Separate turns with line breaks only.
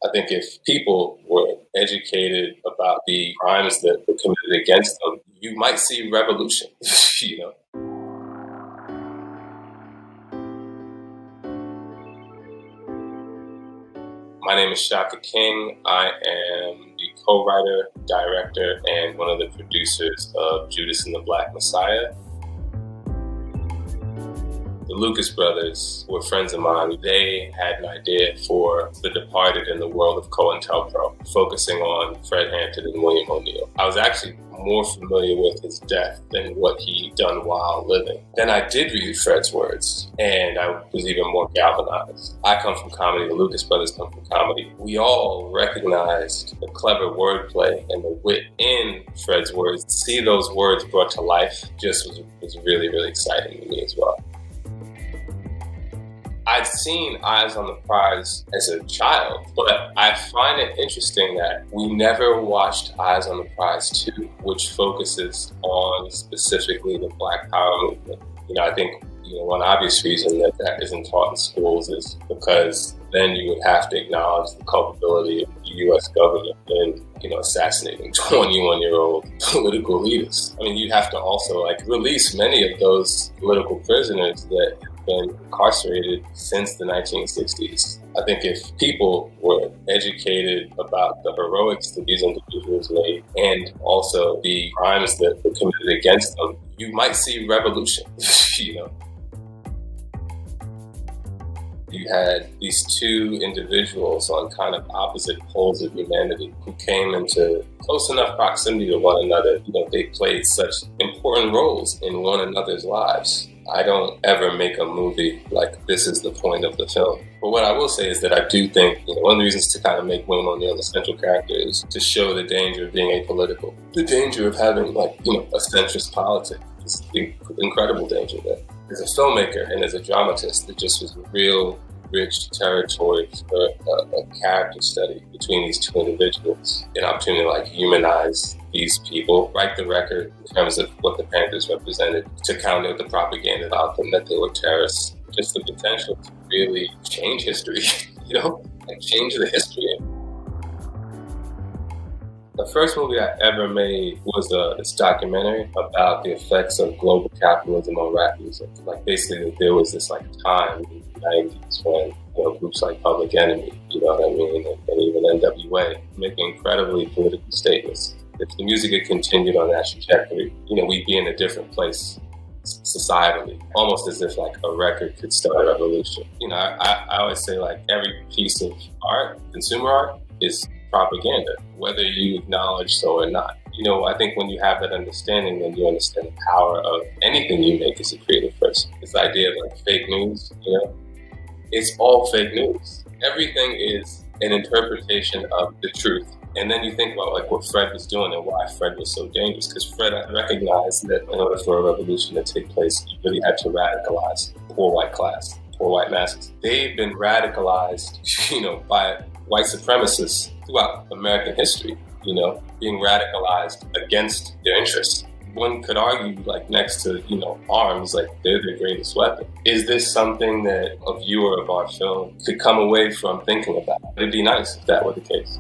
I think if people were educated about the crimes that were committed against them, you might see revolution, you know? My name is Shaka King. I am the co-writer, director, and one of the producers of Judas and the Black Messiah. The Lucas brothers were friends of mine. They had an idea for The Departed in the world of COINTELPRO, focusing on Fred Hampton and William O'Neill. I was actually more familiar with his death than what he'd done while living. Then I did read Fred's words, and I was even more galvanized. I come from comedy, the Lucas brothers come from comedy. We all recognized the clever wordplay and the wit in Fred's words. To see those words brought to life just was really, really exciting to me as well. I'd seen Eyes on the Prize as a child, but I find it interesting that we never watched Eyes on the Prize 2, which focuses on specifically the Black Power movement. I think one obvious reason that isn't taught in schools is because then you would have to acknowledge the culpability of the U.S. government in assassinating 21-year-old political leaders. I mean, you have to also release many of those political prisoners that been incarcerated since the 1960s. I think if people were educated about the heroics that these individuals made and also the crimes that were committed against them, you might see revolution, You had these two individuals on kind of opposite poles of humanity who came into close enough proximity to one another. They played such important roles in one another's lives. I don't ever make a movie like this is the point of the film. But what I will say is that I do think one of the reasons to kind of make William O'Neill the central character is to show the danger of being apolitical, the danger of having a centrist politic. It's the incredible danger there. As a filmmaker and as a dramatist, it just was a real rich territory for a character study between these two individuals. An opportunity to humanize these people, write the record in terms of what the Panthers represented, to counter the propaganda about them that they were terrorists. Just the potential to really change history, change the history. The first movie I ever made was this documentary about the effects of global capitalism on rap music. Basically, there was this time in the 90s when groups like Public Enemy, and even NWA, making incredibly political statements. If the music had continued on that trajectory, we'd be in a different place societally, almost as if a record could start a revolution. I always say every piece of art, consumer art, is propaganda, whether you acknowledge so or not. I think when you have that understanding, then you understand the power of anything you make as a creative person. This idea of fake news, it's all fake news. Everything is an interpretation of the truth. And then you think about what Fred was doing and why Fred was so dangerous, because Fred recognized that in order for a revolution to take place, you really had to radicalize the poor white class, poor white masses. They've been radicalized, by white supremacists throughout American history, being radicalized against their interests. One could argue, next to, arms, they're the greatest weapon. Is this something that a viewer of our film could come away from thinking about? It'd be nice if that were the case.